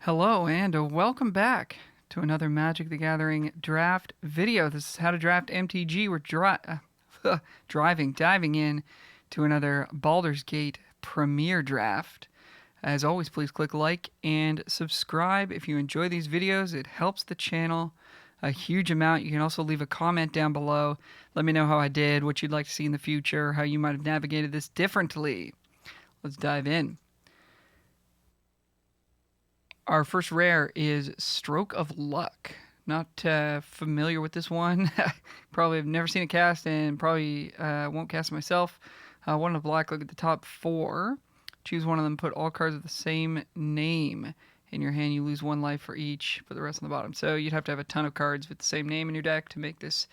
Hello and welcome back to another Magic the Gathering draft video. This is how to draft MTG. We're diving in to another Baldur's Gate Premier draft. As always, please click like and subscribe if you enjoy these videos. It helps the channel a huge amount. You can also leave a comment down below. Let me know how I did, what you'd like to see in the future, how you might have navigated this differently. Let's dive in. Our first rare is Stroke of Luck. Not familiar with this one. Probably have never seen it cast and probably won't cast it myself. One of the black, look at the top four. Choose one of them, put all cards of the same name in your hand. You lose one life for each, put the rest on the bottom. So you'd have to have a ton of cards with the same name in your deck to make this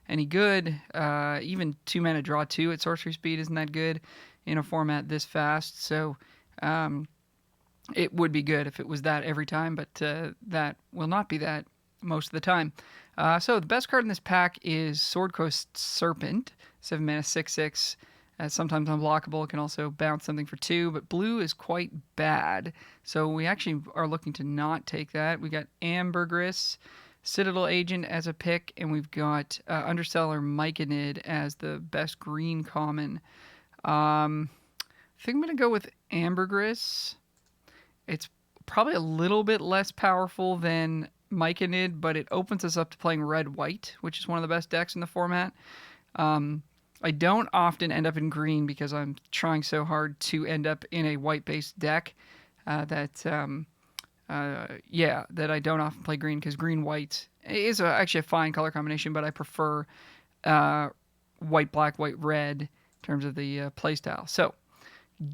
any good. Even 2 mana draw 2 at sorcery speed isn't that good in a format this fast. So it would be good if it was that every time, but that will not be that most of the time. So the best card in this pack is Swordcoast Serpent, 7 mana, 6/6. Sometimes unblockable. It can also bounce something for 2, but blue is quite bad. So we actually are looking to not take that. We got Ambergris, Citadel Agent as a pick, and we've got Underseller Myconid as the best green common. I think I'm going to go with Ambergris. It's probably a little bit less powerful than Myconid, but it opens us up to playing red-white, which is one of the best decks in the format. I don't often end up in green because I'm trying so hard to end up in a white-based deck that I don't often play green, because green-white is actually a fine color combination, but I prefer white-black, white-red in terms of the playstyle. So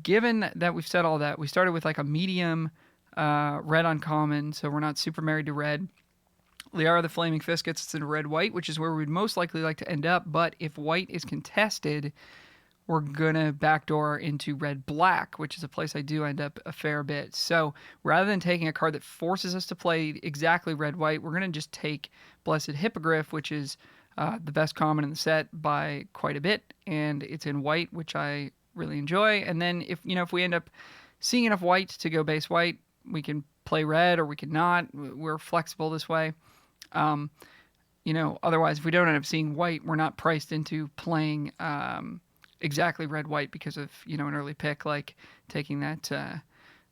given that we've said all that, we started with like a medium red uncommon, so we're not super married to red. Liara the Flaming Fist gets us in red-white, which is where we'd most likely like to end up, but if white is contested, we're going to backdoor into red-black, which is a place I do end up a fair bit. So rather than taking a card that forces us to play exactly red-white, we're going to just take Blessed Hippogriff, which is the best common in the set by quite a bit, and it's in white, which I really enjoy. And then if we end up seeing enough white to go base white, we can play red or we can not. We're flexible this way. Otherwise, if we don't end up seeing white, we're not priced into playing exactly red-white because of an early pick, like taking that. I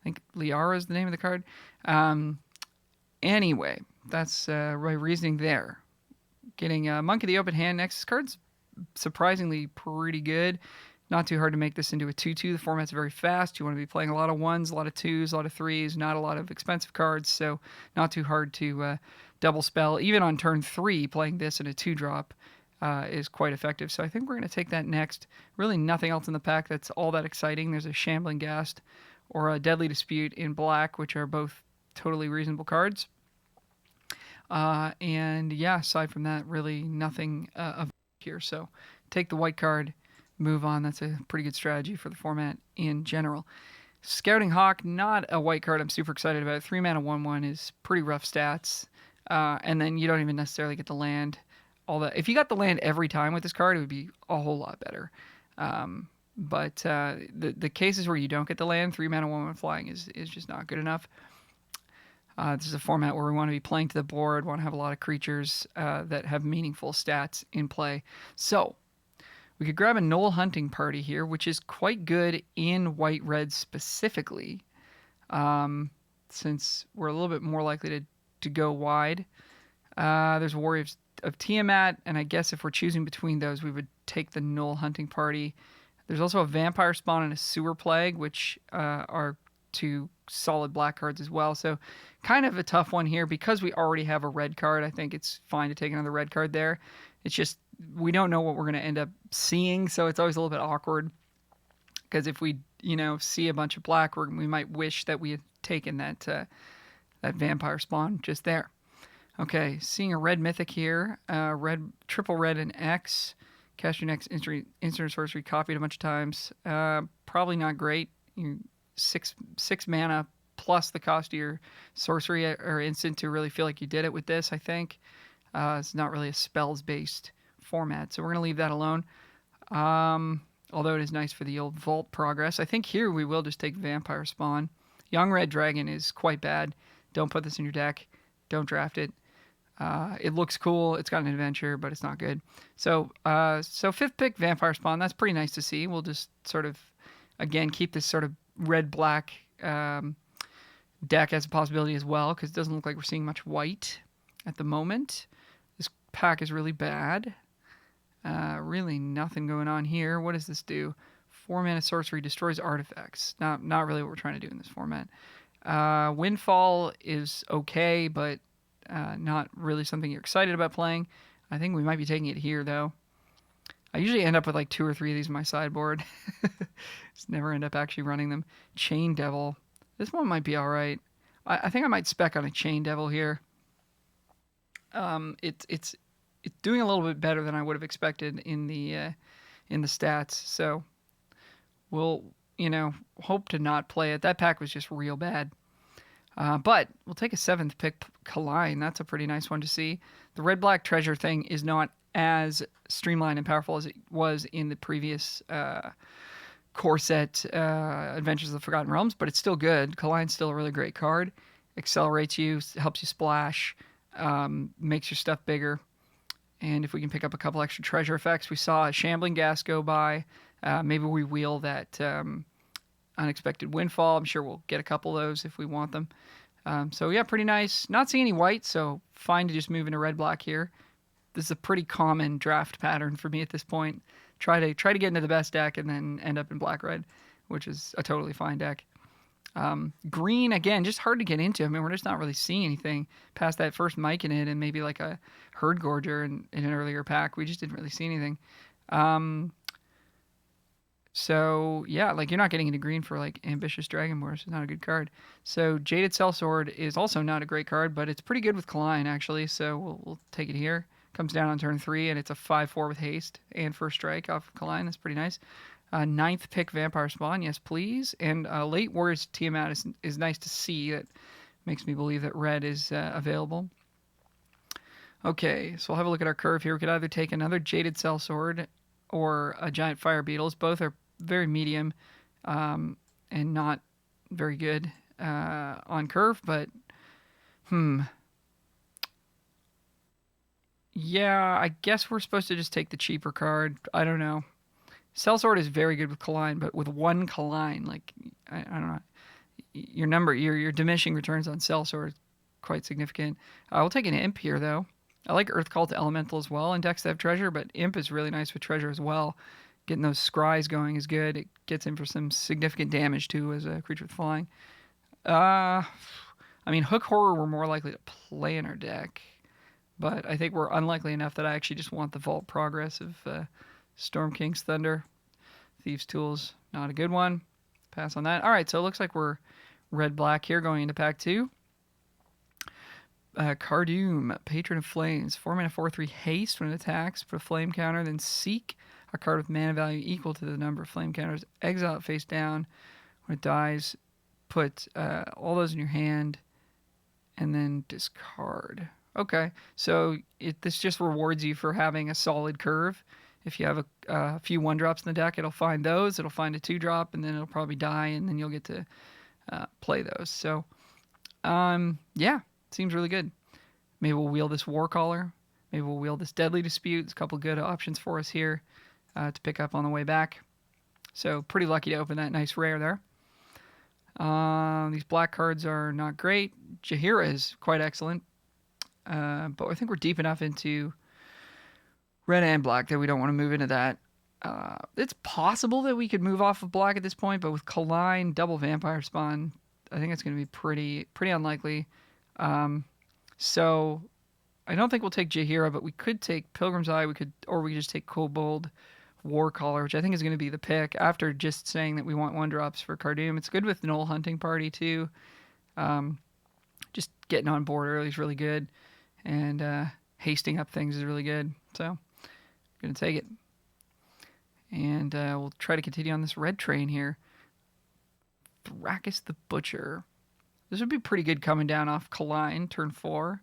think Liara is the name of the card. Anyway, that's my reasoning there. Getting Monk of the Open Hand next. This card's surprisingly pretty good. Not too hard to make this into a 2/2. The format's very fast. You want to be playing a lot of 1s, a lot of 2s, a lot of 3s, not a lot of expensive cards, so not too hard to double spell. Even on turn 3, playing this in a 2-drop is quite effective. So I think we're going to take that next. Really nothing else in the pack that's all that exciting. There's a Shambling Ghast or a Deadly Dispute in black, which are both totally reasonable cards. Aside from that, really nothing of here. So take the white card, move on. That's a pretty good strategy for the format in general. Scouting Hawk, not a white card I'm super excited about. 3 mana 1/1 is pretty rough stats. And then you don't even necessarily get the land. If you got the land every time with this card, it would be a whole lot better. But the cases where you don't get the land, 3 mana 1/1 flying is just not good enough. This is a format where we want to be playing to the board, want to have a lot of creatures that have meaningful stats in play. So we could grab a Knoll Hunting Party here, which is quite good in white-red specifically, since we're a little bit more likely to go wide. There's a Warrior of Tiamat, and I guess if we're choosing between those, we would take the Knoll Hunting Party. There's also a Vampire Spawn and a Sewer Plague, which are 2 solid black cards as well. So kind of a tough one here. Because we already have a red card, I think it's fine to take another red card there. It's just we don't know what we're going to end up seeing, so it's always a little bit awkward. Because if we, see a bunch of black, we might wish that we had taken that Vampire Spawn just there. Okay, seeing a red Mythic here. Triple red and X. Cast your next instant sorcery, copy it a bunch of times. Probably not great. Six mana plus the cost of your sorcery or instant to really feel like you did it with this, I think. It's not really a spells-based format, so we're going to leave that alone. Although it is nice for the old Vault progress. I think here we will just take Vampire Spawn. Young Red Dragon is quite bad. Don't put this in your deck. Don't draft it. It looks cool. It's got an adventure, but it's not good. So, fifth pick, Vampire Spawn. That's pretty nice to see. We'll just sort of, again, keep this sort of red-black deck as a possibility as well, because it doesn't look like we're seeing much white at the moment. This pack is really bad. Really nothing going on here. What does this do? 4-mana sorcery, destroys artifacts. Not really what we're trying to do in this format. Windfall is okay, but not really something you're excited about playing. I think we might be taking it here, though. I usually end up with like 2 or 3 of these in my sideboard. Just never end up actually running them. Chain Devil. This one might be all right. I think I might spec on a Chain Devil here. It's doing a little bit better than I would have expected in the stats. So we'll hope to not play it. That pack was just real bad. But we'll take a 7th pick, Kaline. That's a pretty nice one to see. The red-black treasure thing is not as streamlined and powerful as it was in the previous core set, Adventures of the Forgotten Realms, but it's still good. Kaline's still a really great card. Accelerates you, helps you splash, makes your stuff bigger. And if we can pick up a couple extra treasure effects, we saw a Shambling Gas go by. Maybe we wheel that Unexpected Windfall. I'm sure we'll get a couple of those if we want them. So yeah, pretty nice. Not seeing any white, so fine to just move into red-black here. This is a pretty common draft pattern for me at this point. Try to get into the best deck and then end up in black-red, which is a totally fine deck. Green, again, just hard to get into. I mean, we're just not really seeing anything past that first Mike in it and maybe like a Herd Gorger in an earlier pack. We just didn't really see anything. So, yeah, like you're not getting into green for like Ambitious Dragonborn. It's not a good card. So, Jaded Sellsword is also not a great card, but it's pretty good with Kaline, actually. So, we'll take it here. Comes down on turn 3, and it's a 5/4 with haste and first strike off of Kaline. That's pretty nice. 9th pick, Vampire Spawn. Yes, please. And late Warriors Tiamat is nice to see. That makes me believe that red is available. Okay, so we'll have a look at our curve here. We could either take another Jaded Sellsword or a Giant Fire Beetles. Both are very medium and not very good on curve, but yeah, I guess we're supposed to just take the cheaper card. I don't know. Sellsword is very good with Kaline, but with one Kaline, like I don't know, your diminishing returns on Sellsword is quite significant. We'll take an Imp here though. I like Earth Call to Elemental as well, and decks that have treasure, but Imp is really nice with treasure as well. Getting those scries going is good. It gets in for some significant damage too as a creature with flying. I mean, Hook Horror we're more likely to play in our deck, but I think we're unlikely enough that I actually just want the Vault Progress of Storm King's Thunder. Thieves' Tools, not a good one. Pass on that. All right, so it looks like we're red-black here going into pack 2. Cardoom, Patron of Flames. 4-mana 4/3 haste when it attacks. Put a flame counter, then seek a card with mana value equal to the number of flame counters. Exile it face down. When it dies, put all those in your hand and then discard. Okay, so this just rewards you for having a solid curve. If you have a few 1-drops in the deck, it'll find those. It'll find a 2-drop, and then it'll probably die, and then you'll get to play those. So, yeah, seems really good. Maybe we'll wheel this Warcaller. Maybe we'll wheel this Deadly Dispute. There's a couple good options for us here to pick up on the way back. So pretty lucky to open that nice rare there. These black cards are not great. Jaheira is quite excellent. But I think we're deep enough into red and black that we don't want to move into that. It's possible that we could move off of black at this point, but with Kaline, double Vampire Spawn, I think it's going to be pretty unlikely. So I don't think we'll take Jaheira, but we could take Pilgrim's Eye. We could just take Kobold Warcaller, which I think is going to be the pick after just saying that we want 1-drops for Cardoom. It's good with Null Hunting Party too. Just getting on board early is really good, and hasting up things is really good. So I'm going to take it. And we'll try to continue on this red train here. Thrakkus the Butcher. This would be pretty good coming down off Kaline, turn 4.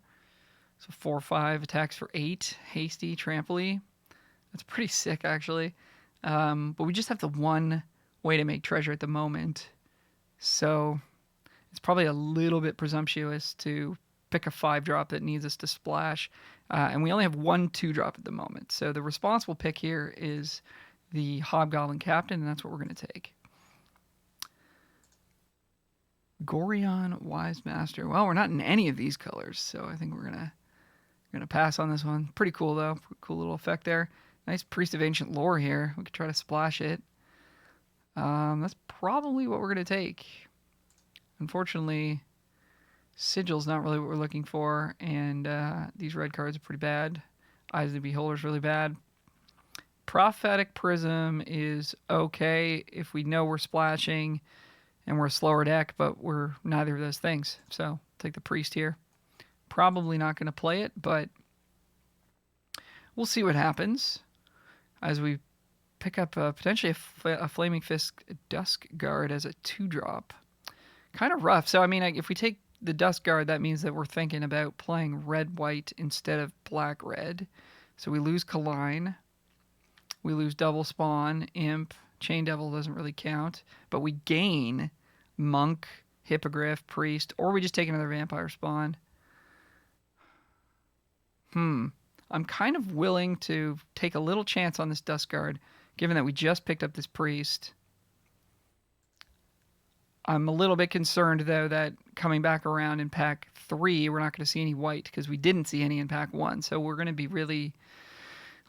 So 4/5, attacks for 8, hasty, trampoly. That's pretty sick, actually. But we just have the one way to make treasure at the moment. So It's probably a little bit presumptuous to pick a 5-drop that needs us to splash. And we only have one 2-drop at the moment. So the responsible pick here is the Hobgoblin Captain, and that's what we're going to take. Gorion Wise Master. Well, we're not in any of these colors, so I think we're gonna pass on this one. Pretty cool though. Cool little effect there. Nice Priest of Ancient Lore here. We could try to splash it. That's probably what we're gonna take. Unfortunately, Sigil's not really what we're looking for, and these red cards are pretty bad. Eyes of the Beholder's really bad. Prophetic Prism is okay if we know we're splashing and we're a slower deck, but we're neither of those things. So take the Priest here. Probably not going to play it, but we'll see what happens as we pick up potentially a Flaming Fist Dusk Guard as a 2-drop. Kind of rough. So, I mean, if we take the Dusk Guard, that means that we're thinking about playing red-white instead of black-red. So we lose Kaline. We lose Double Spawn, Imp. Chain Devil doesn't really count. But we gain Monk, Hippogriff, Priest, or we just take another Vampire Spawn. I'm kind of willing to take a little chance on this Dusk Guard, given that we just picked up this Priest. I'm a little bit concerned, though, that coming back around in pack 3, we're not going to see any white, because we didn't see any in pack 1. So we're going to be really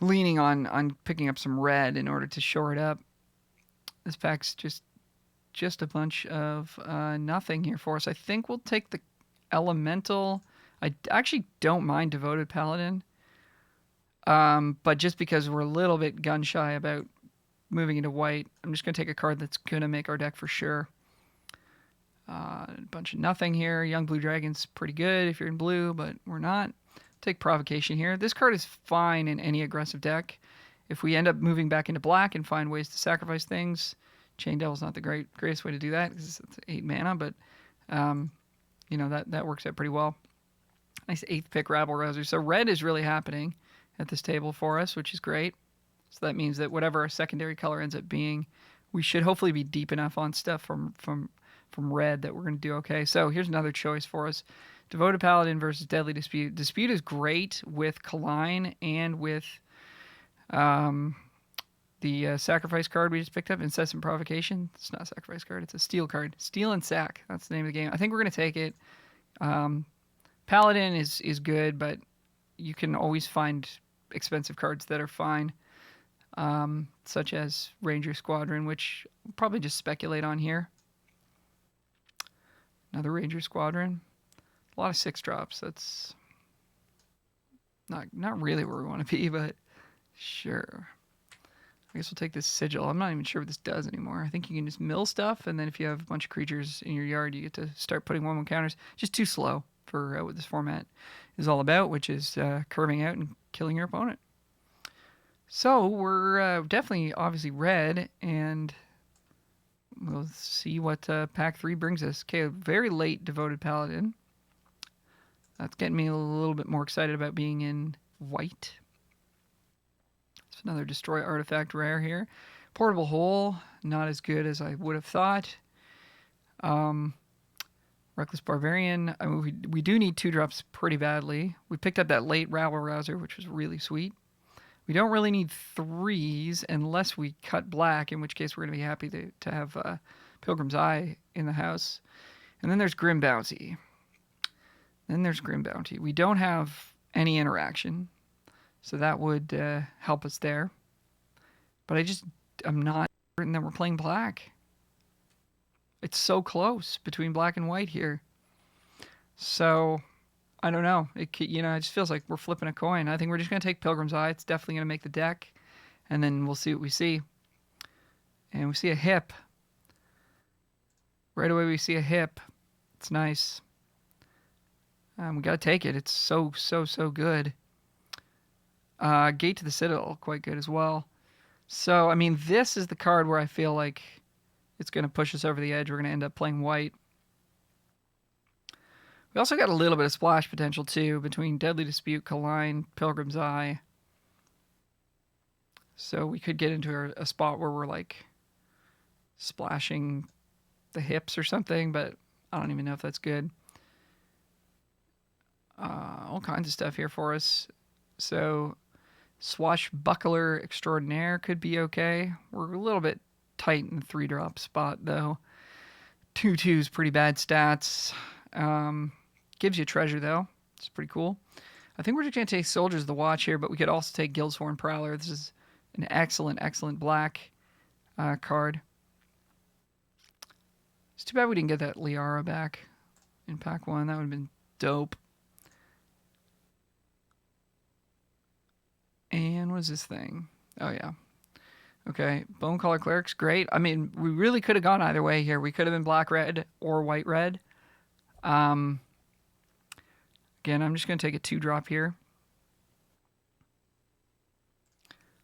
leaning on picking up some red in order to shore it up. This pack's just a bunch of nothing here for us. I think we'll take the Elemental. I actually don't mind Devoted Paladin, but just because we're a little bit gun-shy about moving into white, I'm just going to take a card that's going to make our deck for sure. A bunch of nothing here. Young Blue Dragon's pretty good if you're in blue, but we're not. Take Provocation here. This card is fine in any aggressive deck. If we end up moving back into black and find ways to sacrifice things, Chain Devil's not the greatest way to do that because it's 8 mana, but you know, that works out pretty well. Nice 8th pick Rabble Rouser. So red is really happening at this table for us, which is great. So that means that whatever our secondary color ends up being, we should hopefully be deep enough on stuff from red that we're going to do okay. So here's another choice for us. Devoted Paladin versus Deadly Dispute. Dispute is great with Kaline and with the sacrifice card we just picked up, Incessant Provocation. It's not a sacrifice card, it's a steal card. Steal and sack, that's the name of the game. I think we're going to take it. Paladin is good, but you can always find expensive cards that are fine, such as Ranger Squadron, which we'll probably just speculate on here. Another Ranger Squadron. A lot of 6-drops. That's not really where we want to be, but sure. I guess we'll take this Sigil. I'm not even sure what this does anymore. I think you can just mill stuff, and then if you have a bunch of creatures in your yard, you get to start putting 1/1 counters. Just too slow for what this format is all about, which is curving out and killing your opponent. So we're definitely, obviously, red, and we'll see what pack 3 brings us. Okay, very late Devoted Paladin. That's getting me a little bit more excited about being in white. It's another Destroy Artifact rare here. Portable Hole, not as good as I would have thought. Reckless Barbarian. I mean, we do need 2-drops pretty badly. We picked up that late Rabble Rouser, which was really sweet. We don't really need 3s unless we cut black, in which case we're going to be happy to have Pilgrim's Eye in the house. And then there's Grim Bounty. We don't have any interaction, so that would help us there. But I'm not certain that we're playing black. It's so close between black and white here. So, I don't know. It just feels like we're flipping a coin. I think we're just going to take Pilgrim's Eye. It's definitely going to make the deck. And then we'll see what we see. And we see a hip. Right away we see a hip. It's nice. We got to take it. It's so good. Gate to the Citadel, quite good as well. So, I mean, this is the card where I feel like it's going to push us over the edge. We're going to end up playing white. We also got a little bit of splash potential, too, between Deadly Dispute, Kaline, Pilgrim's Eye. So we could get into a spot where we're, like, splashing the hips or something, but I don't even know if that's good. All kinds of stuff here for us. So Swashbuckler Extraordinaire could be okay. We're a little bit tight in the 3-drop spot, though. 2/2's pretty bad stats. Gives you treasure, though. It's pretty cool. I think we're just going to take Soldiers of the Watch here, but we could also take Guildsworn Prowler. This is an excellent black card. It's too bad we didn't get that Liara back in pack 1. That would have been dope. And what is this thing? Oh, yeah. Okay, Bonecaller Cleric's great. I mean, we really could have gone either way here. We could have been black-red or white-red. Again, I'm just going to take a 2-drop here.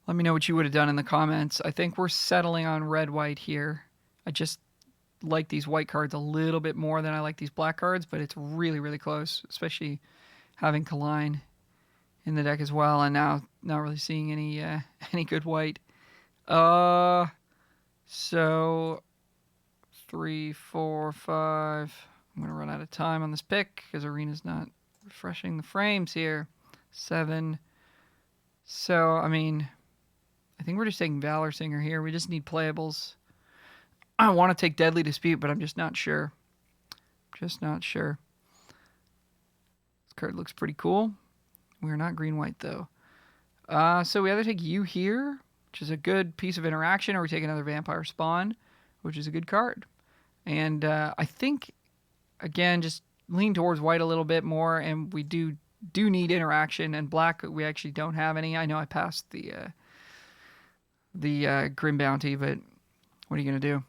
Let me know what you would have done in the comments. I think we're settling on red-white here. I just like these white cards a little bit more than I like these black cards, but it's really close, especially having Kaline in the deck as well, and now not really seeing any good white. So 3, 4, 5. I'm gonna run out of time on this pick because Arena's not refreshing the frames here. 7. So I mean, I think we're just taking Valor Singer here. We just need playables. I want to take Deadly Dispute, but I'm just not sure. Just not sure. This card looks pretty cool. We're not green-white, though. So we either take you here, which is a good piece of interaction, or we take another Vampire Spawn, which is a good card. And I think, again, just lean towards white a little bit more, and we do need interaction. And black, we actually don't have any. I know I passed the Grim Bounty, but what are you going to do?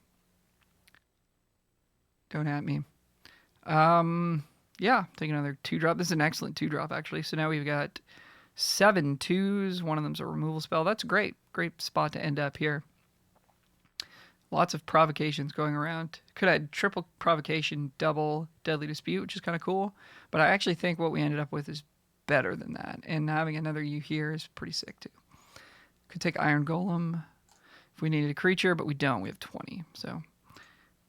Don't at me. Yeah, take another 2-drop. This is an excellent 2-drop, actually. So now we've got 7 2s. One of them's a removal spell. That's great. Great spot to end up here. Lots of provocations going around. Could have had triple provocation, double Deadly Dispute, which is kind of cool. But I actually think what we ended up with is better than that. And having another U here is pretty sick, too. Could take Iron Golem if we needed a creature, but we don't. We have 20, so...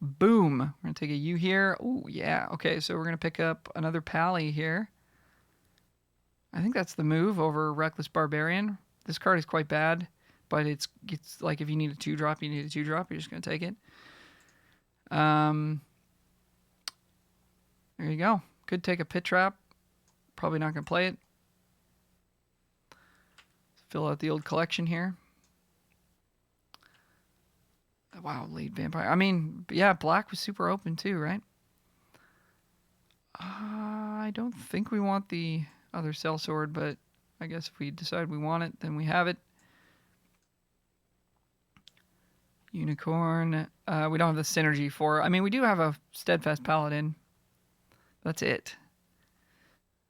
Boom. We're going to take a U here. Oh, yeah. Okay, so we're going to pick up another Pally here. I think that's the move over Reckless Barbarian. This card is quite bad, but it's like if you need a 2-drop, you need a 2-drop. You're just going to take it. There you go. Could take a Pit Trap. Probably not going to play it. Fill out the old collection here. Wow, lead vampire. I mean, yeah, black was super open too, right? I don't think we want the other sellsword, but I guess if we decide we want it, then we have it. Unicorn. We don't have the synergy for... I mean, we do have a Steadfast Paladin. That's it.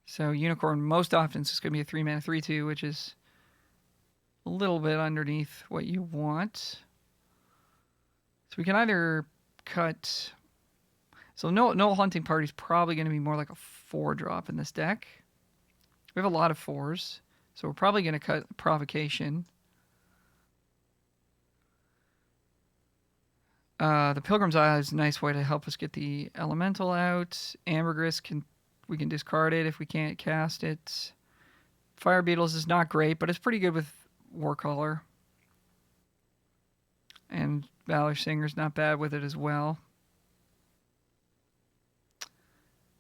So Unicorn most often is going to be a 3-mana 3/2, which is a little bit underneath what you want. So we can either cut... So no Hunting Party is probably going to be more like a 4-drop in this deck. We have a lot of 4s. So we're probably going to cut Provocation. The Pilgrim's Eye is a nice way to help us get the Elemental out. Ambergris, we can discard it if we can't cast it. Fire Beetles is not great, but it's pretty good with Warcaller. And Valor Singer's not bad with it as well.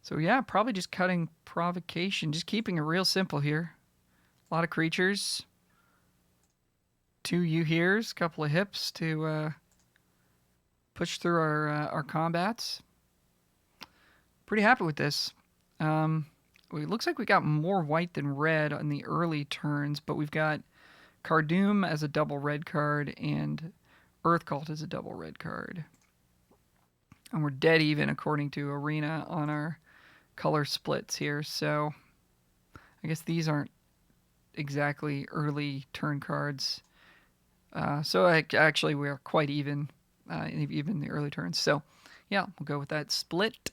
So yeah, probably just cutting Provocation. Just keeping it real simple here. A lot of creatures. 2 U-Hears, a couple of hips to push through our combats. Pretty happy with this. It looks like we got more white than red on the early turns, but we've got Cardoom as a double red card and Earth Cult as a double red card. And we're dead even according to Arena on our color splits here, so I guess these aren't exactly early turn cards. So actually we're quite even, even the early turns. So yeah, we'll go with that split.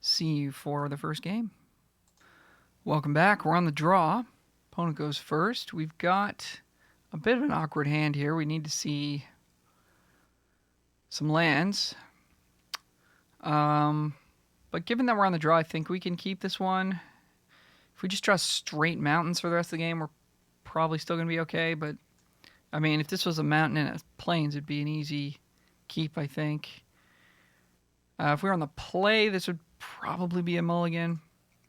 See you for the first game. Welcome back. We're on the draw. Opponent goes first. We've got a bit of an awkward hand here. We need to see some lands. But given that we're on the draw, I think we can keep this one. If we just draw straight mountains for the rest of the game, we're probably still going to be okay. But, I mean, if this was a mountain and a plains, it'd be an easy keep, I think. If we were on the play, this would probably be a mulligan.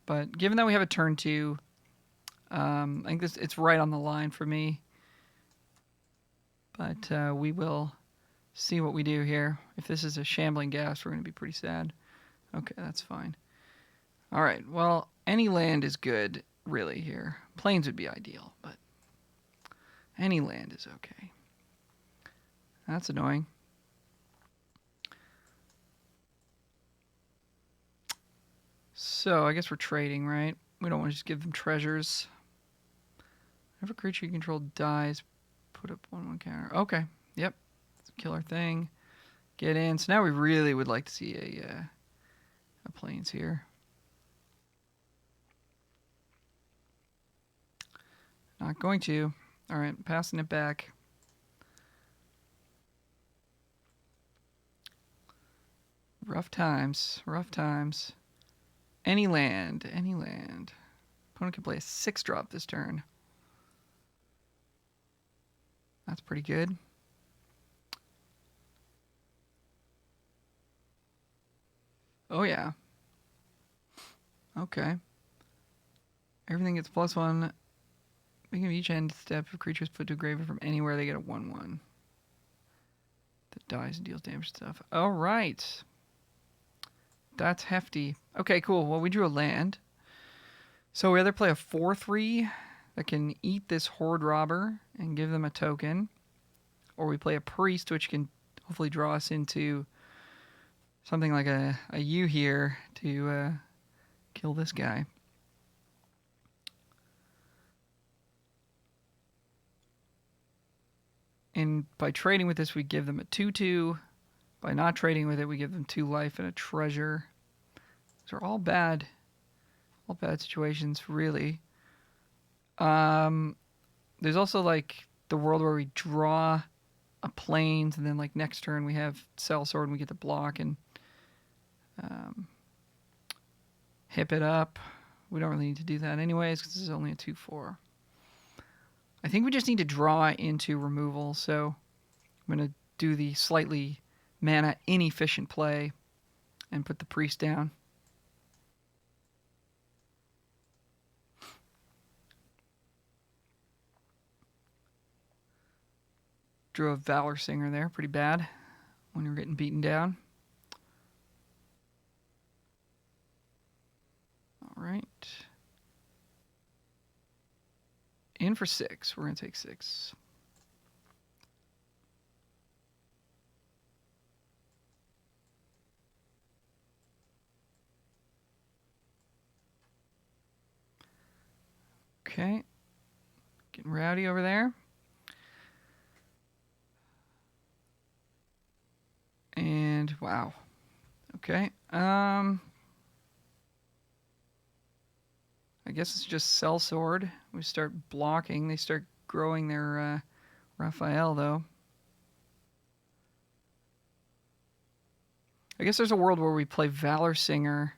But given that we have a turn 2, I think it's right on the line for me. But we will see what we do here. If this is a shambling gas, we're going to be pretty sad. Okay, that's fine. All right, well, any land is good, really, here. Plains would be ideal, but any land is okay. That's annoying. So, I guess we're trading, right? We don't want to just give them treasures. Whenever a creature you control dies, put up 1/1 counter. Okay, yep. Let's kill our thing. Get in. So now we really would like to see a plains here. Not going to. All right, passing it back. Rough times, rough times. Any land, any land. Opponent can play a 6-drop this turn. That's pretty good. Oh, yeah. Okay. Everything gets +1. Beginning of each end step, if creatures put to a graveyard from anywhere, they get a 1/1. That dies and deals damage stuff. All right. That's hefty. Okay, cool. Well, we drew a land. So we either play a 4/3 that can eat this Horde Robber and give them a token, or we play a Priest, which can hopefully draw us into something like a U here to kill this guy. And by trading with this, we give them a 2/2. By not trading with it, we give them 2 life and a treasure. These are all bad situations, really. There's also like the world where we draw a plains, and then like next turn we have Sellsword and we get to block and hip it up. We don't really need to do that anyways because this is only a 2/4. I think we just need to draw into removal, so I'm going to do the slightly mana inefficient play and put the priest down. Drew a Valor Singer there, pretty bad when you're getting beaten down. All right. In for 6. We're going to take 6. Okay. Getting rowdy over there. And wow. Okay. I guess it's just Sellsword. We start blocking. They start growing their Raphael, though. I guess there's a world where we play Valor Singer,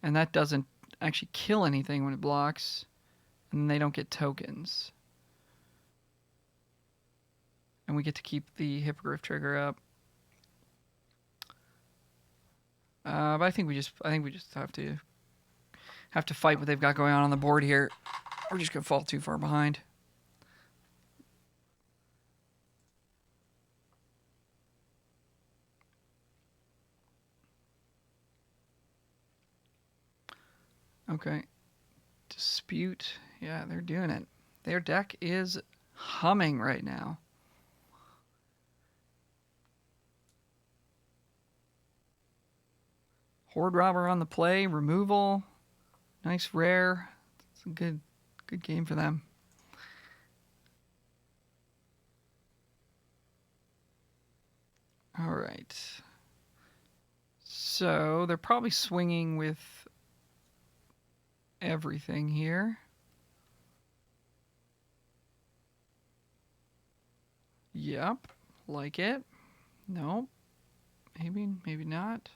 and that doesn't actually kill anything when it blocks, and they don't get tokens. And we get to keep the Hippogriff trigger up. But I think we just have to fight what they've got going on the board here. We're just gonna fall too far behind. Okay. Dispute. Yeah, they're doing it. Their deck is humming right now. Horde Robber on the play. Removal. Nice rare. It's a good game for them. All right. So they're probably swinging with everything here. Yep. Like it. Nope. Maybe not.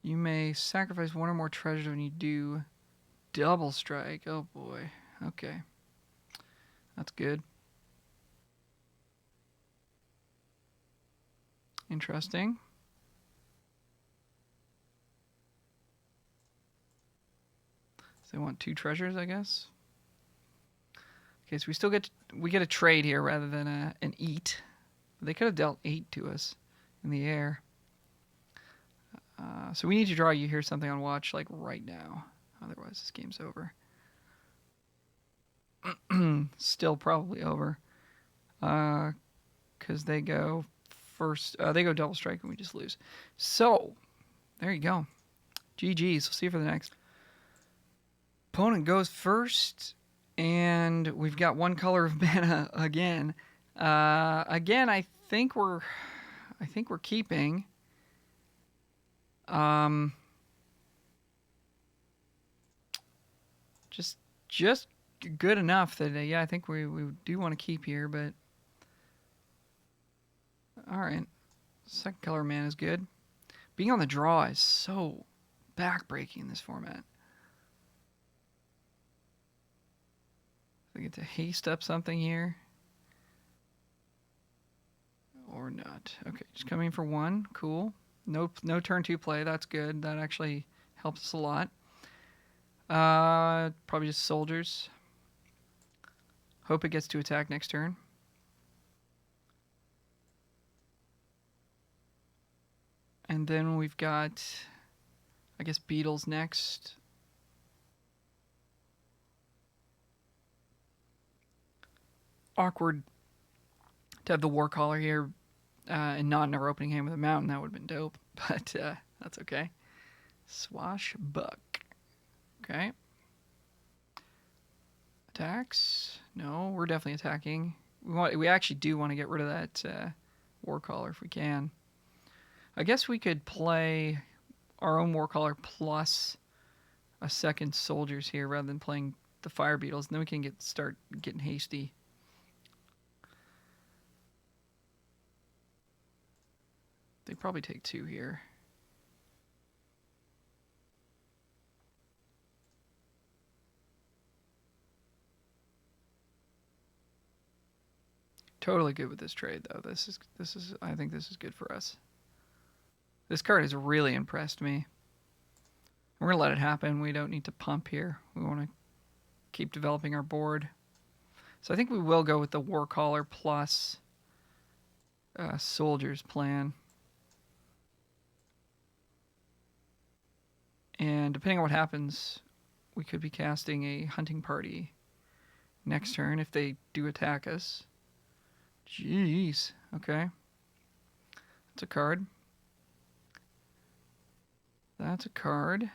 You may sacrifice one or more treasures when you do double strike. Oh boy. Okay. That's good. Interesting. So they want 2 treasures, I guess. Okay, so we still get a trade here rather than an eat. They could have dealt 8 to us in the air. So we need to draw you here something on watch like right now. Otherwise, this game's over. Still probably over. Because they go first. They go double strike and we just lose. So, there you go. GG's. We'll see you for the next. Opponent goes first. And we've got 1 color of mana again. Again, I think we're keeping. Just good enough that yeah, I think we do want to keep here, but all right. Second color mana is good. Being on the draw is so backbreaking in this format. I get to haste up something here. Or not. Okay, just coming for 1. Cool. No turn 2 play. That's good. That actually helps us a lot. Probably just soldiers. Hope it gets to attack next turn. And then we've got, I guess, beetles next. Awkward to have the war caller here and not in our opening hand with a mountain. That would have been dope, but that's okay. Swashbuck. Okay. Attacks? No, we're definitely attacking. We actually do want to get rid of that war caller if we can. I guess we could play our own war caller plus a second soldiers here rather than playing the fire beetles, and then we can start getting hasty. They probably take 2 here. Totally good with this trade though. This is I think this is good for us. This card has really impressed me. We're going to let it happen. We don't need to pump here. We want to keep developing our board. So I think we will go with the war caller plus soldiers plan. And depending on what happens, we could be casting a hunting party next turn if they do attack us. Jeez. Okay. That's a card. That's a card.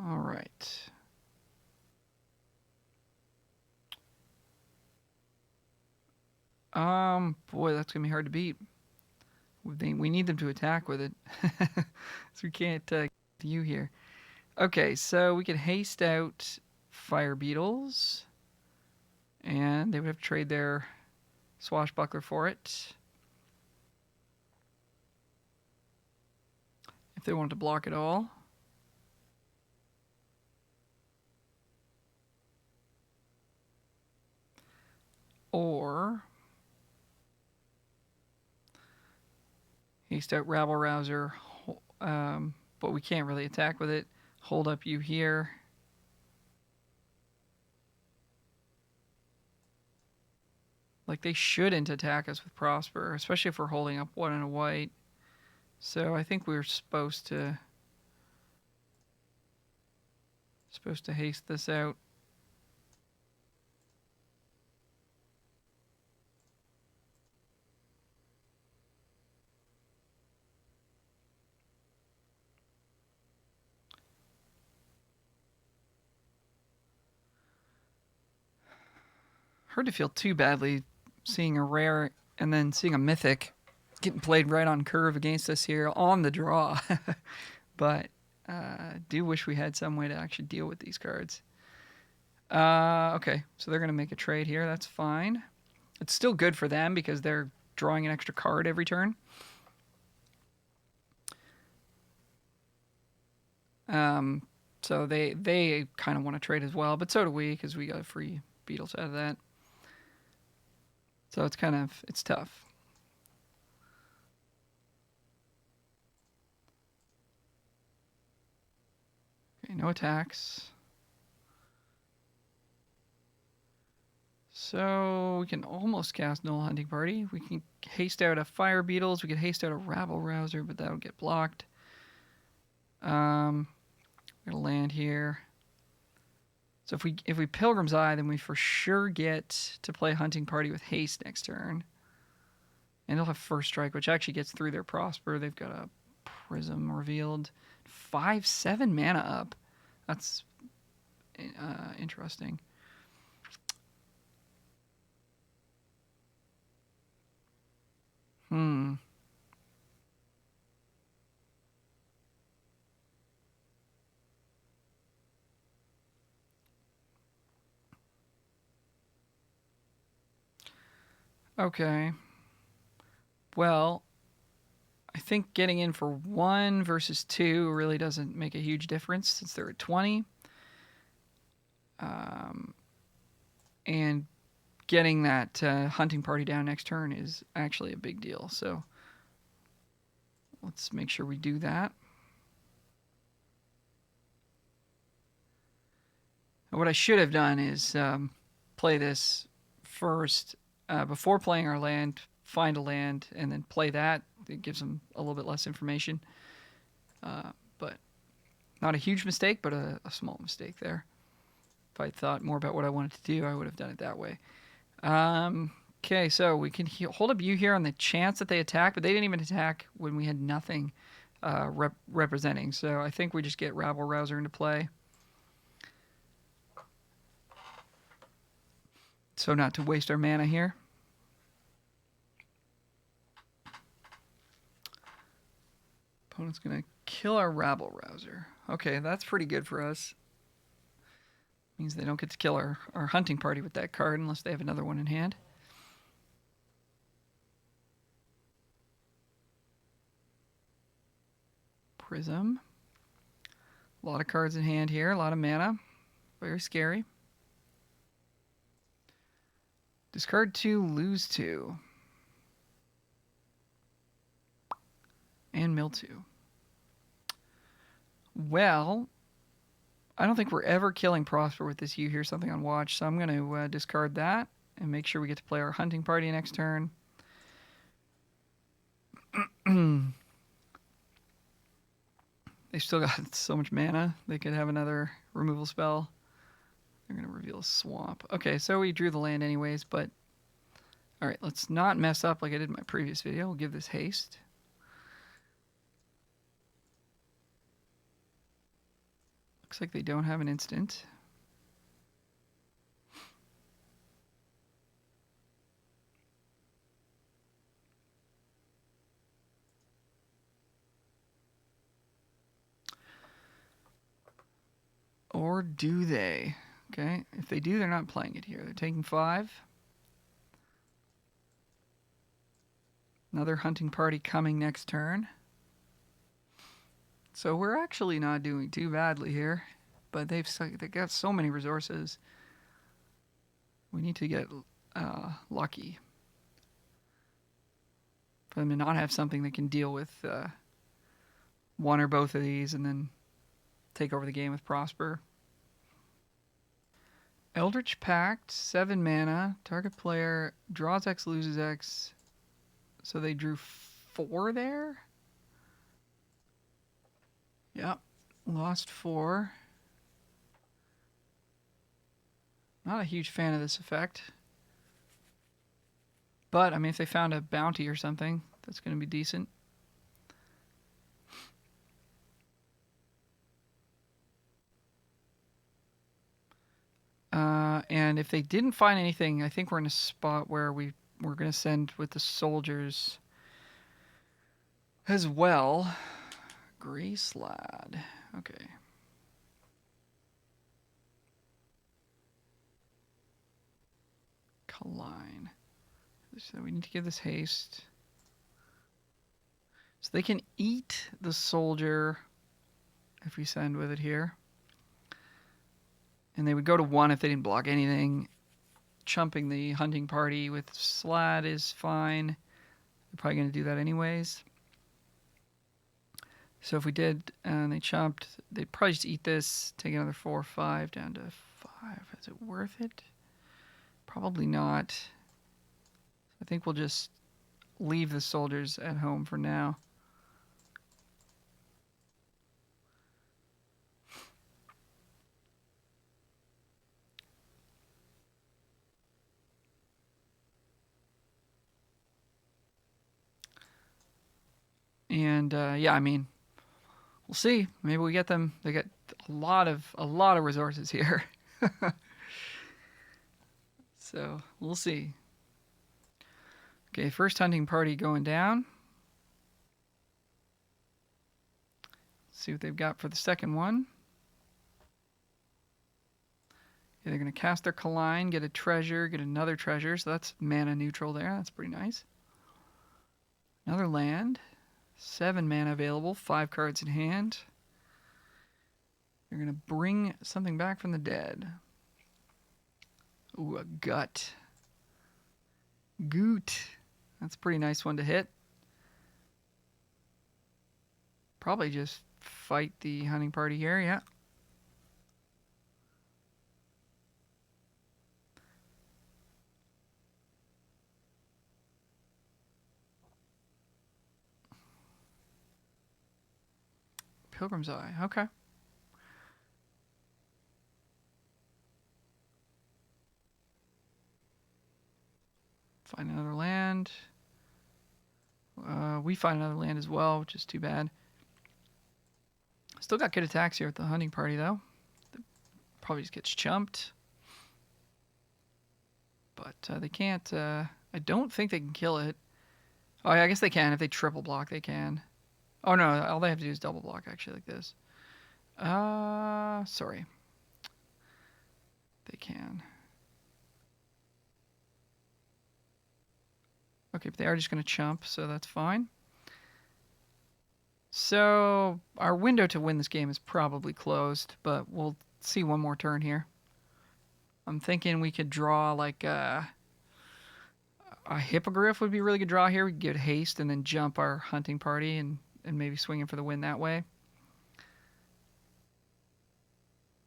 All right. Boy, that's gonna be hard to beat. We need them to attack with it, so we can't you here. Okay, so we could haste out fire beetles, and they would have to trade their swashbuckler for it. If they wanted to block it all. Or haste out rabble rouser, but we can't really attack with it. Hold up you here. Like, they shouldn't attack us with Prosper, especially if we're holding up 1 and a white. So I think we're supposed to haste this out. Hard to feel too badly seeing a rare and then seeing a mythic getting played right on curve against us here on the draw. But do wish we had some way to actually deal with these cards. Okay, so they're going to make a trade here. That's fine. It's still good for them because they're drawing an extra card every turn. So they kind of want to trade as well, but so do we because we got free beetles out of that. So it's tough. Okay, no attacks. So we can almost cast Null Hunting Party. We can haste out a Fire Beetles. We could haste out a Rabble Rouser, but that'll get blocked. We're gonna land here. So if we Pilgrim's Eye, then we for sure get to play Hunting Party with haste next turn. And they'll have First Strike, which actually gets through their Prosper. They've got a Prism revealed. 5/7 mana up. That's interesting. Okay. Well, I think getting in for 1 versus 2 really doesn't make a huge difference since they're at 20. And getting that Hunting Party down next turn is actually a big deal. So let's make sure we do that. What I should have done is play this first before playing our land, find a land, and then play that. It gives them a little bit less information. But not a huge mistake, but a small mistake there. If I thought more about what I wanted to do, I would have done it that way. Okay, so we can hold up U here on the chance that they attack, but they didn't even attack when we had nothing representing. So I think we just get Rabble Rouser into play. So not to waste our mana here. Opponent's going to kill our Rabble Rouser. Okay, that's pretty good for us. Means they don't get to kill our Hunting Party with that card unless they have another one in hand. Prism. A lot of cards in hand here, a lot of mana. Very scary. Discard 2, lose 2. And mill 2. Well, I don't think we're ever killing Prosper with this U here, something on watch, so I'm going to discard that and make sure we get to play our Hunting Party next turn. They've still got so much mana. They could have another removal spell. They're going to reveal a Swamp. Okay, so we drew the land anyways, but... Alright, let's not mess up like I did in my previous video. We'll give this haste. Looks like they don't have an instant. Or do they? Okay, if they do, they're not playing it here. They're taking 5. Another Hunting Party coming next turn. So we're actually not doing too badly here, but they've got so many resources. We need to get lucky for them to not have something that can deal with one or both of these and then take over the game with Prosper. Eldritch Pact, 7 mana. Target player draws X, loses X. So they drew 4 there? Yep. Lost 4. Not a huge fan of this effect. But, I mean, if they found a bounty or something, that's going to be decent. And if they didn't find anything, I think we're in a spot where we're going to send with the soldiers as well. Gray Slad. Okay. Colline. So we need to give this haste. So they can eat the soldier if we send with it here. And they would go to 1 if they didn't block anything. Chumping the hunting party with Slat is fine. They're probably going to do that anyways. So if we did and they chumped, they'd probably just eat this, take another 4 or 5 down to 5. Is it worth it? Probably not. I think we'll just leave the soldiers at home for now. And yeah, I mean, we'll see. Maybe we get them. They get a lot of resources here. So we'll see. Okay, first hunting party going down. Let's see what they've got for the second one. Okay, they're going to cast their Kaline, get a treasure, get another treasure. So that's mana neutral there. That's pretty nice. Another land. 7 mana available, 5 cards in hand. They're going to bring something back from the dead. Ooh, a gut. Goot. That's a pretty nice one to hit. Probably just fight the hunting party here, yeah. Pilgrim's Eye, okay. Find another land. We find another land as well, which is too bad. Still got good attacks here with the hunting party, though. Probably just gets chumped. But they can't... I don't think they can kill it. Oh, yeah, I guess they can. If they triple block, they can. Oh, no. All they have to do is double block, actually, like this. Sorry. They can. Okay, but they are just going to chump, so that's fine. So our window to win this game is probably closed, but we'll see one more turn here. I'm thinking we could draw like a hippogriff would be a really good draw here. We could get haste and then jump our hunting party and maybe swing in for the win that way.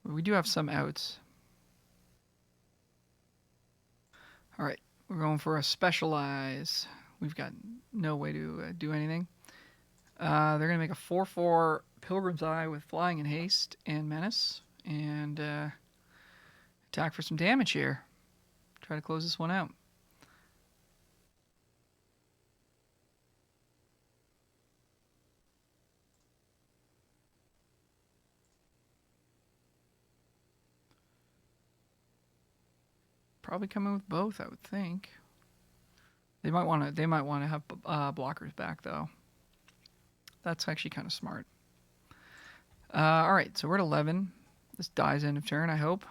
But we do have some outs. All right, we're going for a specialize. We've got no way to do anything. They're going to make a 4/4 Pilgrim's Eye with Flying and Haste and Menace. And attack for some damage here. Try to close this one out. Probably come in with both, I would think. They might want to have blockers back though. That's actually kind of smart. All right, so we're at 11. This dies end of turn, I hope.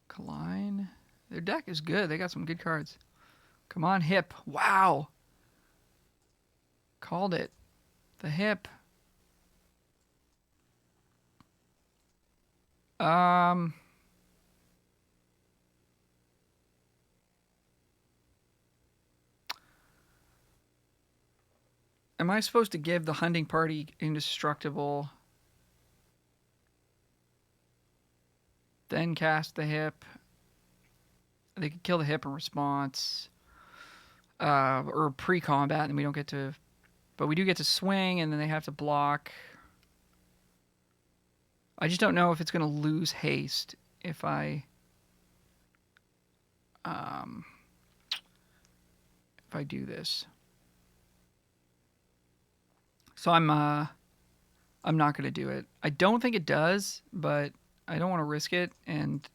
Kaline. Their deck is good. They got some good cards. Come on, hip. Wow. Called it. The hip. Am I supposed to give the hunting party indestructible, then cast the hip? They could kill the hip in response, or pre-combat, and we don't get to, but we do get to swing, and then they have to block. I just don't know if it's going to lose haste if I do this. So I'm not going to do it. I don't think it does, but I don't want to risk it, and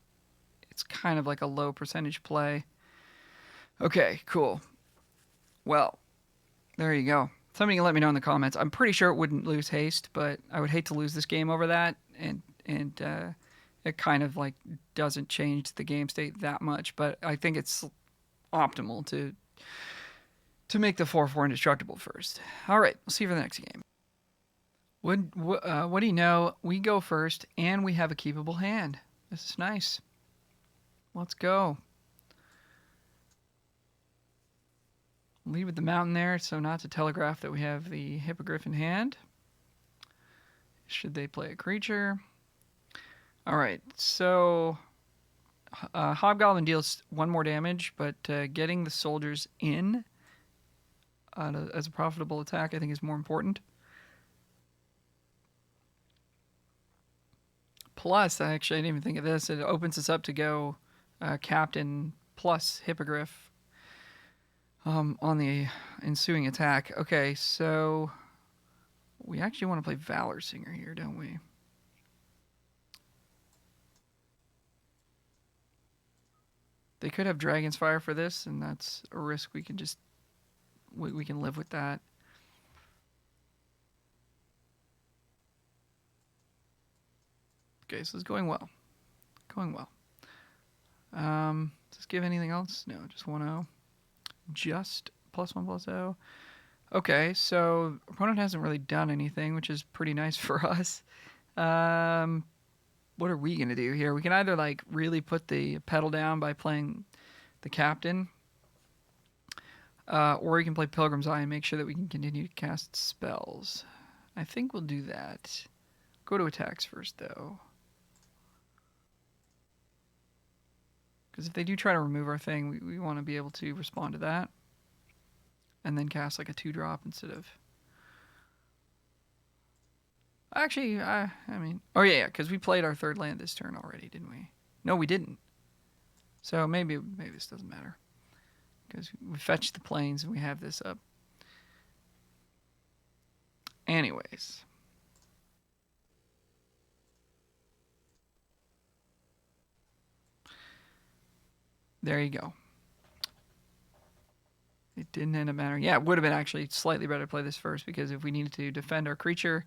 it's kind of like a low percentage play. Okay, cool. Well, there you go. Somebody can let me know in the comments. I'm pretty sure it wouldn't lose haste, but I would hate to lose this game over that, and it kind of like doesn't change the game state that much, but I think it's optimal to make the 4/4 indestructible first. All right, we'll see you for the next game. What do you know? We go first, and we have a keepable hand. This is nice. Let's go. Lead with the mountain there, so not to telegraph that we have the Hippogriff in hand. Should they play a creature? All right, so Hobgoblin deals 1 more damage, but getting the soldiers in as a profitable attack, I think, is more important. Plus, actually, I didn't even think of this. It opens us up to go Captain plus Hippogriff on the ensuing attack. Okay, so we actually want to play Valor Singer here, don't we? They could have Dragon's Fire for this, and that's a risk we can just we can live with that. Okay, so it's going well. Going well. Does this give anything else? No, just 1-0. Just +1/+0. Okay, so opponent hasn't really done anything, which is pretty nice for us. What are we going to do here? We can either like really put the pedal down by playing the captain, or we can play Pilgrim's Eye and make sure that we can continue to cast spells. I think we'll do that. Go to attacks first, though. Because if they do try to remove our thing, we want to be able to respond to that. And then cast like a 2-drop instead of... Actually, I mean... Oh, yeah, because we played our 3rd land this turn already, didn't we? No, we didn't. So maybe this doesn't matter. Because we fetched the plains and we have this up. Anyways. There you go. It didn't end up mattering. Yeah, it would have been actually slightly better to play this first, because if we needed to defend our creature,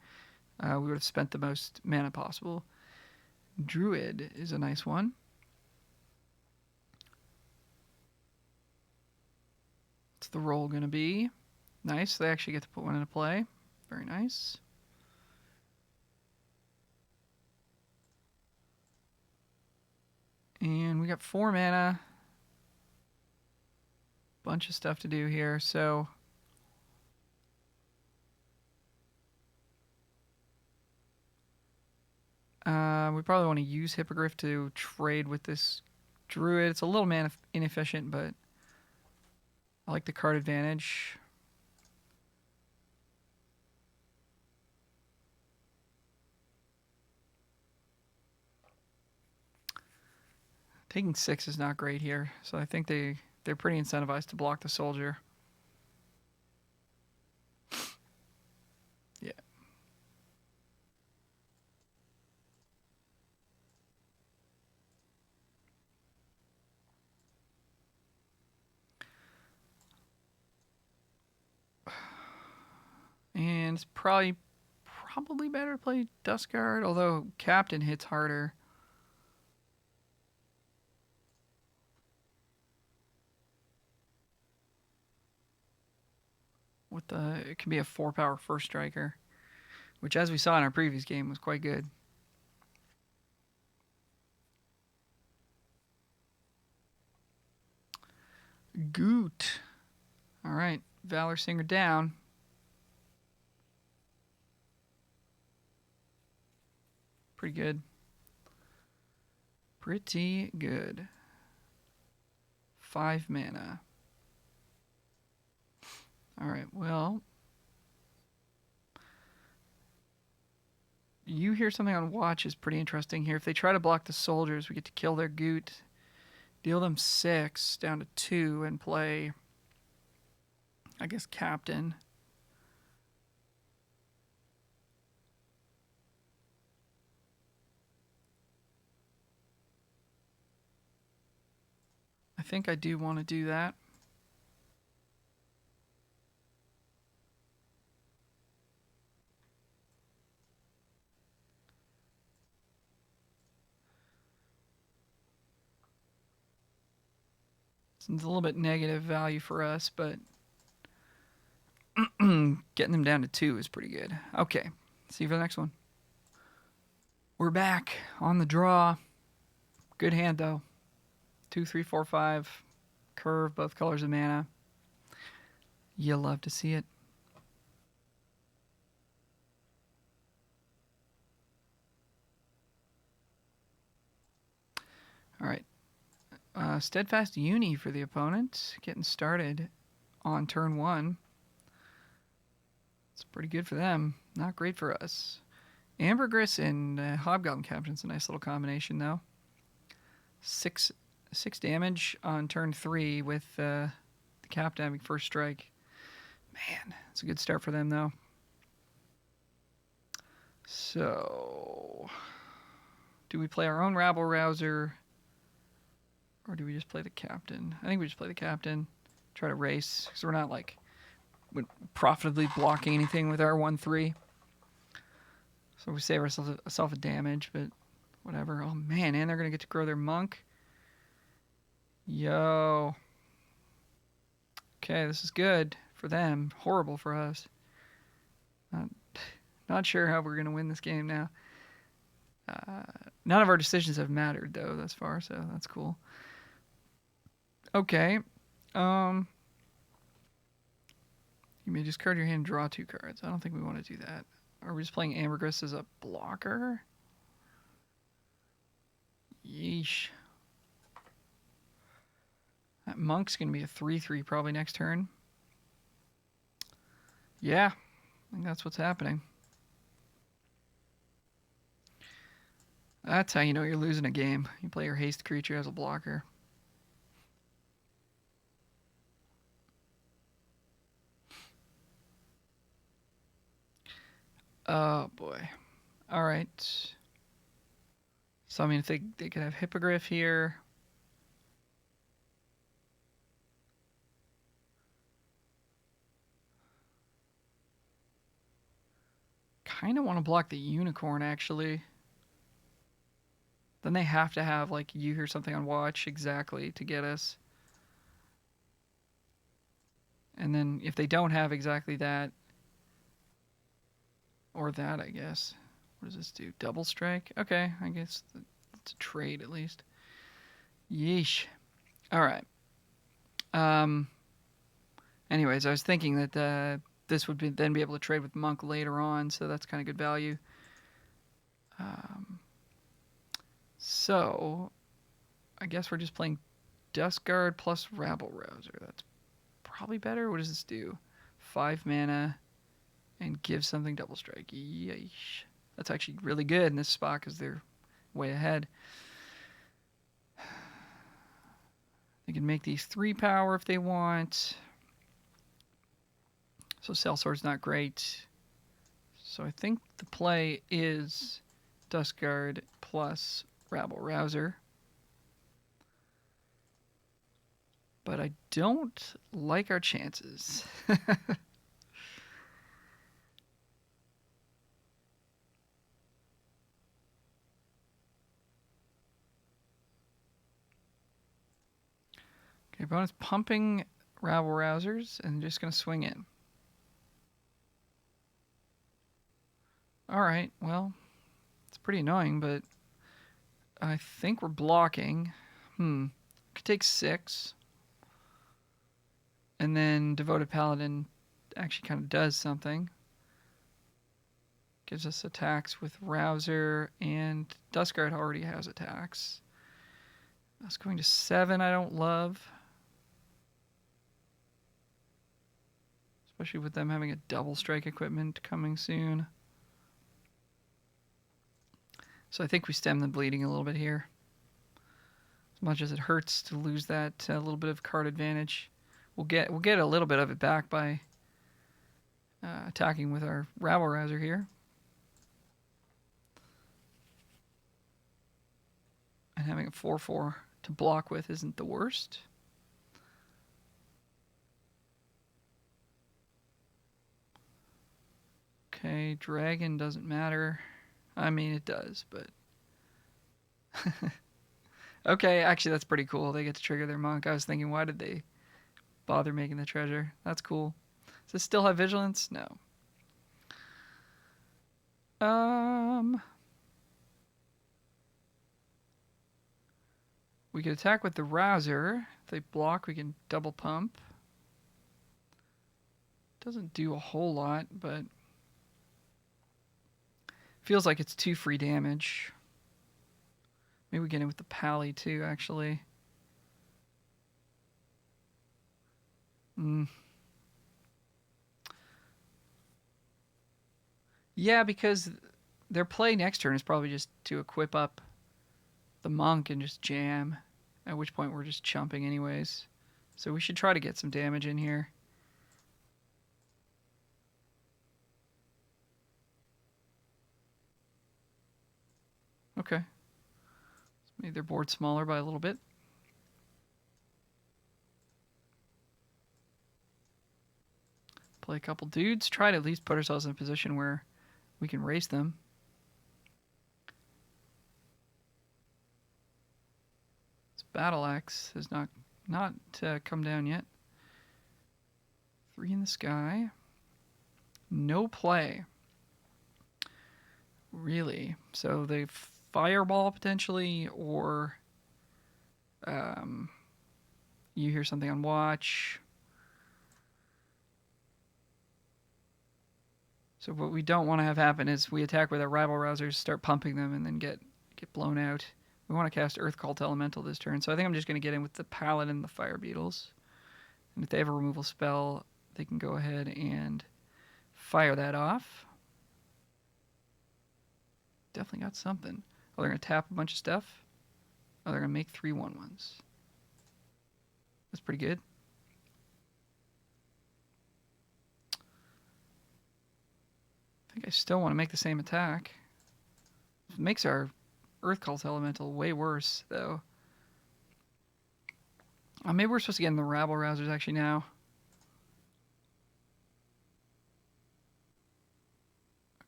we would have spent the most mana possible. Druid is a nice one. What's the roll going to be? Nice. They actually get to put one into play. Very nice. And we got 4 mana. Bunch of stuff to do here, so... we probably want to use Hippogriff to trade with this Druid. It's a little mana inefficient, but I like the card advantage. Taking 6 is not great here, so I think they're pretty incentivized to block the soldier. Yeah. And it's probably better to play Duskguard, although Captain hits harder. It can be a 4-power first striker, which, as we saw in our previous game, was quite good. Goot. All right, Valor Singer down. Pretty good. Pretty good. 5 mana. All right, well, you hear something on watch is pretty interesting here. If they try to block the soldiers, we get to kill their Goot, deal them 6 down to 2, and play, I guess, Captain. I think I do want to do that. It's a little bit negative value for us, but getting them down to 2 is pretty good. Okay. See you for the next one. We're back on the draw. Good hand, though. 2, 3, 4, 5. Curve, both colors of mana. You'll love to see it. All right. Steadfast Uni for the opponent. Getting started on turn 1. It's pretty good for them. Not great for us. Ambergris and Hobgoblin Captain's a nice little combination, though. 6 damage on turn 3 with the Captain having first strike. Man, it's a good start for them, though. So, do we play our own Rabble Rouser, or do we just play the Captain? I think we just play the Captain. Try to race, because we're not, like, profitably blocking anything with our 1-3. So we save ourselves a damage, but whatever. Oh, man, and they're going to get to grow their Monk. Yo. Okay, this is good for them. Horrible for us. Not sure how we're going to win this game now. None of our decisions have mattered, though, thus far, so that's cool. Okay. You may discard your hand and draw 2 cards. I don't think we want to do that. Are we just playing Ambergris as a blocker? Yeesh. That Monk's going to be a 3-3 probably next turn. Yeah, I think that's what's happening. That's how you know you're losing a game. You play your haste creature as a blocker. Oh, boy. All right. So, I mean, if they could have Hippogriff here. Kind of want to block the Unicorn, actually. Then they have to have, like, you hear something on watch exactly to get us. And then if they don't have exactly that, or that, I guess. What does this do? Double strike? Okay, I guess it's a trade at least. Yeesh. All right. Anyways, I was thinking that this would then be able to trade with Monk later on, so that's kind of good value. So, I guess we're just playing Duskguard plus Rabble Rouser. That's probably better. What does this do? 5 mana and give something double strike. Yeesh. That's actually really good in this spot because they're way ahead. They can make these 3 power if they want. So Sellsword's not great. So I think the play is Duskguard plus Rabble Rouser. But I don't like our chances. Okay, opponent's pumping Rabble Rousers and just going to swing in. Alright, well, it's pretty annoying, but I think we're blocking. Could take 6. And then Devoted Paladin actually kind of does something. Gives us attacks with Rouser, and Duskguard already has attacks. That's going to 7, I don't love. Especially with them having a double strike equipment coming soon. So I think we stem the bleeding a little bit here. As much as it hurts to lose that little bit of card advantage, we'll get a little bit of it back by attacking with our Rabble Rouser here. And having a 4/4 to block with isn't the worst. Okay, Dragon doesn't matter. I mean, it does, but... Okay, actually, that's pretty cool. They get to trigger their Monk. I was thinking, why did they bother making the treasure? That's cool. Does this still have Vigilance? No. We could attack with the Rouser. If they block, we can double pump. Doesn't do a whole lot, but feels like it's 2 free damage. Maybe we get in with the Pally too, actually. Yeah, because their play next turn is probably just to equip up the Monk and just jam, at which point we're just chumping anyways. So we should try to get some damage in here. Okay. Let's make their board smaller by a little bit. Play a couple dudes. Try to at least put ourselves in a position where we can race them. This Battle Axe has not come down yet. 3 in the sky. No play. Really. So they Fireball potentially, or you hear something on watch. So what we don't want to have happen is we attack with our rival rousers, start pumping them, and then get blown out. We want to cast Earth Call to Elemental this turn, so I think I'm just going to get in with the Paladin and the Fire Beetles. And if they have a removal spell, they can go ahead and fire that off. Definitely got something. Oh, they're going to tap a bunch of stuff. Oh, they're going to make 3 1/1s. That's pretty good. I think I still want to make the same attack. It makes our Earth Cult Elemental way worse, though. Maybe we're supposed to get in the Rabble Rousers actually now.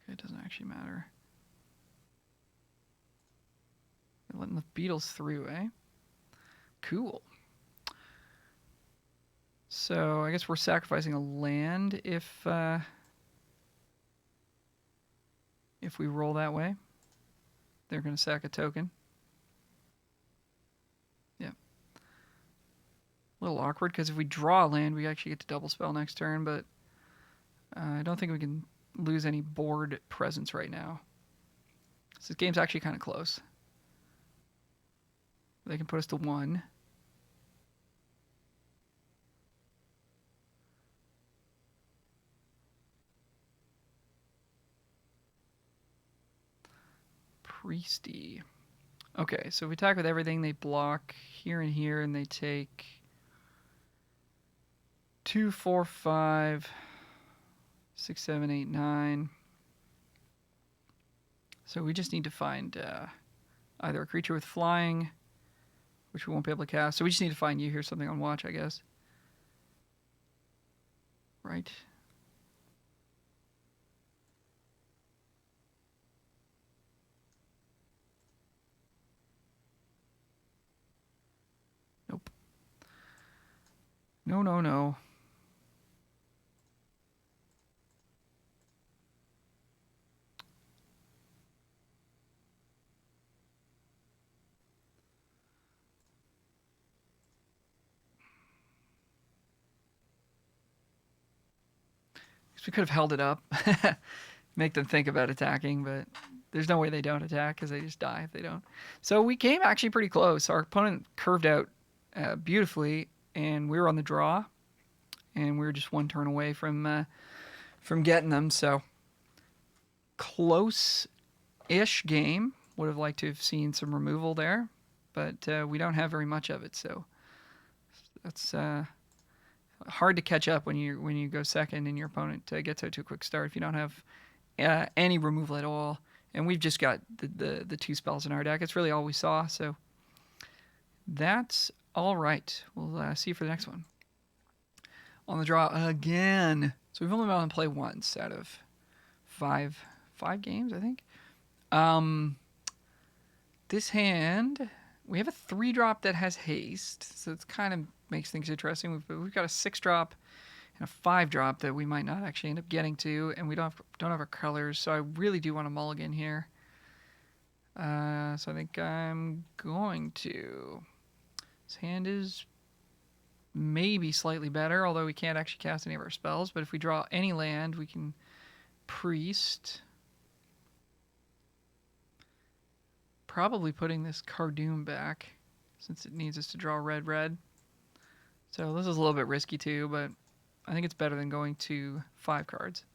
Okay, it doesn't actually matter. They're letting the beetles through, eh? Cool. So I guess we're sacrificing a land if we roll that way. They're going to sack a token. Yeah. A little awkward because if we draw a land, we actually get to double spell next turn, but I don't think we can lose any board presence right now. So this game's actually kind of close. They can put us to 1. Priesty. Okay, so we attack with everything. They block here and here, and they take 2, 4, 5, 6, 7, 8, 9. So we just need to find either a creature with flying, which we won't be able to cast. So we just need to find you here something on watch, I guess. Right. Nope. No, no, no. We could have held it up, make them think about attacking, but there's no way they don't attack because they just die if they don't. So we came actually pretty close. Our opponent curved out beautifully, and we were on the draw, and we were just 1 turn away from getting them. So close-ish game. Would have liked to have seen some removal there, but we don't have very much of it. So that's hard to catch up when you go second and your opponent gets out to a quick start if you don't have any removal at all. And we've just got the 2 spells in our deck. It's really all we saw. So that's all right. We'll see you for the next one. On the draw again. So we've only been able to play once out of 5 games, I think. This hand, we have a 3-drop that has haste, so it kind of makes things interesting. We've got a 6-drop and a 5-drop that we might not actually end up getting to, and we don't have our colors, so I really do want to mulligan here. So I think I'm going to. His hand is maybe slightly better, although we can't actually cast any of our spells. But if we draw any land, we can priest. Probably putting this Cardoon back, since it needs us to draw red. So this is a little bit risky too, but I think it's better than going to 5 cards.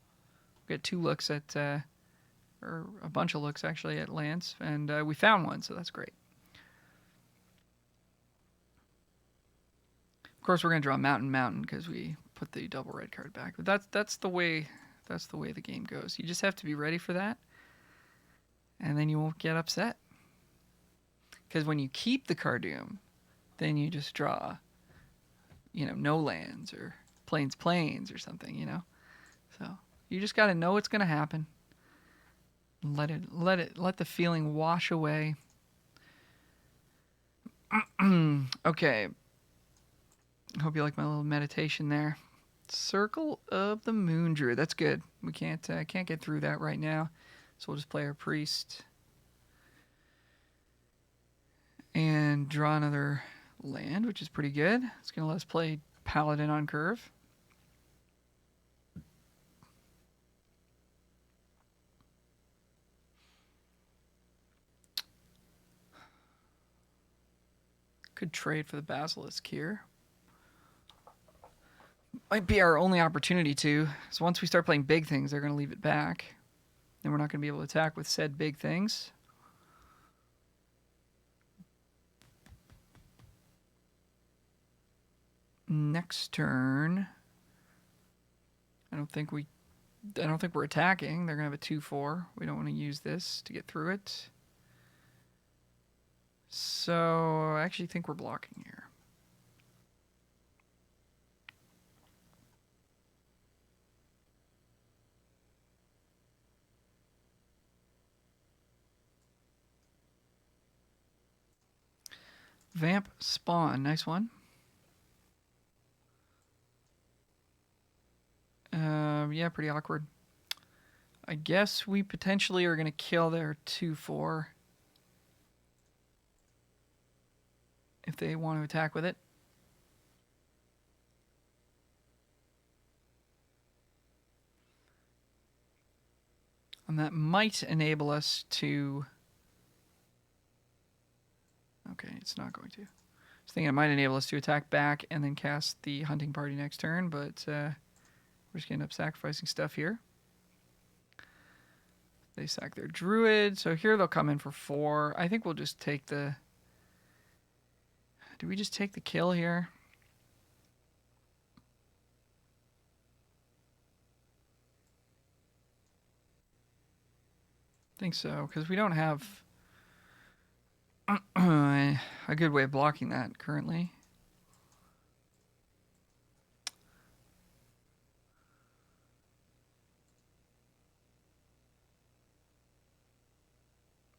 We get 2 looks at, or a bunch of looks actually at lands, and we found one, so that's great. Of course, we're gonna draw mountain because we put the double red card back. But that's the way the game goes. You just have to be ready for that, and then you won't get upset. Because when you keep the Cardoon, then you just draw, no lands or plains or something, So you just got to know what's going to happen. Let the feeling wash away. Okay. Hope you like my little meditation there. Circle of the Moon Druid. That's good. We can't get through that right now, so we'll just play our priest and draw another land, which is pretty good. It's going to let us play Paladin on curve. Could trade for the Basilisk here. Might be our only opportunity to. So once we start playing big things, they're going to leave it back. Then we're not going to be able to attack with said big things. Next turn, I don't think we're attacking. They're gonna have a 2/4. We don't want to use this to get through it. So I actually think we're blocking here. Vamp Spawn, nice one. Yeah, pretty awkward. I guess we potentially are going to kill their 2/4 if they want to attack with it. And that might enable us to... Okay, it's not going to. I was thinking it might enable us to attack back and then cast the Hunting Party next turn, but we're just going to end up sacrificing stuff here. They sack their Druid, so here they'll come in for 4. I think we'll just take the... Do we just take the kill here? I think so, because we don't have a good way of blocking that currently.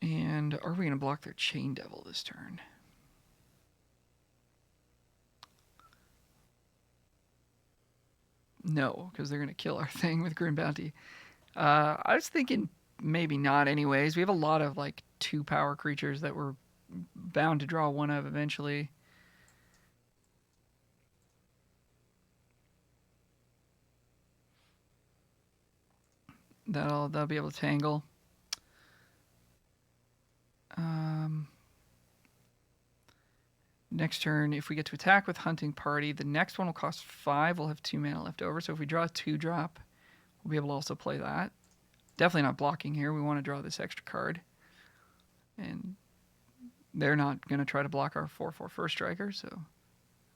And are we going to block their Chain Devil this turn? No, because they're going to kill our thing with Grim Bounty. I was thinking maybe not anyways. We have a lot of like 2-power creatures that we're bound to draw one of eventually. They'll be able to tangle. Next turn, if we get to attack with Hunting Party, the next one will cost 5. We'll have 2 mana left over. So if we draw a 2-drop, we'll be able to also play that. Definitely not blocking here. We want to draw this extra card. And they're not going to try to block our 4/4 first striker, so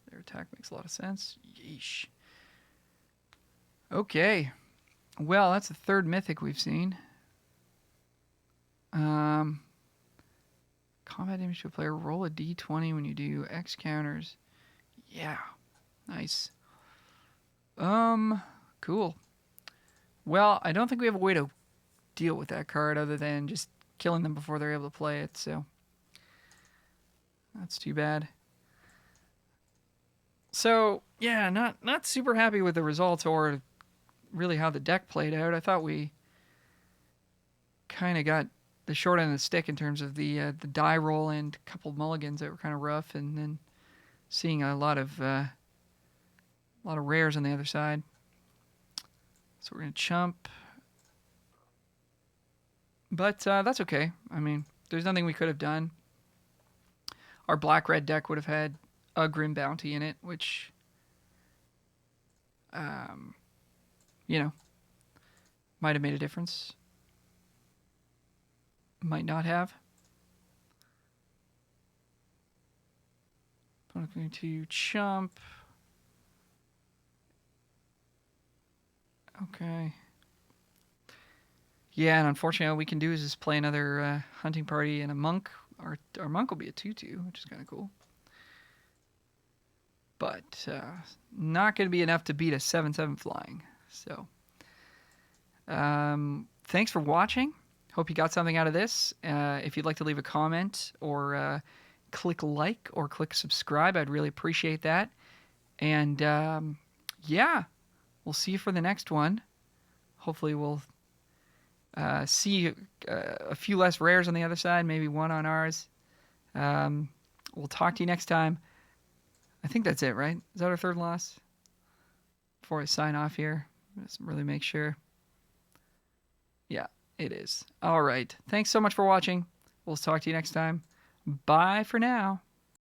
their attack makes a lot of sense. Yeesh. Okay. Well, that's the third mythic we've seen. Combat damage to a player. Roll a d20 when you do X counters. Yeah. Nice. Cool. Well, I don't think we have a way to deal with that card other than just killing them before they're able to play it, so that's too bad. So yeah, not super happy with the results or really how the deck played out. I thought we kind of got the short end of the stick in terms of the die roll and a couple of mulligans that were kind of rough, and then seeing a lot of rares on the other side. So we're gonna chump, but that's okay. I mean, there's nothing we could have done. Our black red deck would have had a Grim Bounty in it, which, um, you know, might have made a difference. Might not have. I'm going to chump. Okay. Yeah, and unfortunately, all we can do is just play another hunting party and a monk. Our monk will be a 2/2, which is kind of cool. But not going to be enough to beat a 7/7 flying. So, thanks for watching. Hope you got something out of this. If you'd like to leave a comment or click like or click subscribe, I'd really appreciate that. And yeah, we'll see you for the next one. Hopefully, we'll see a few less rares on the other side, maybe one on ours. We'll talk to you next time. I think that's it, right? Is that our third loss? Before I sign off here, let's really make sure. Yeah, it is. All right. Thanks so much for watching. We'll talk to you next time. Bye for now.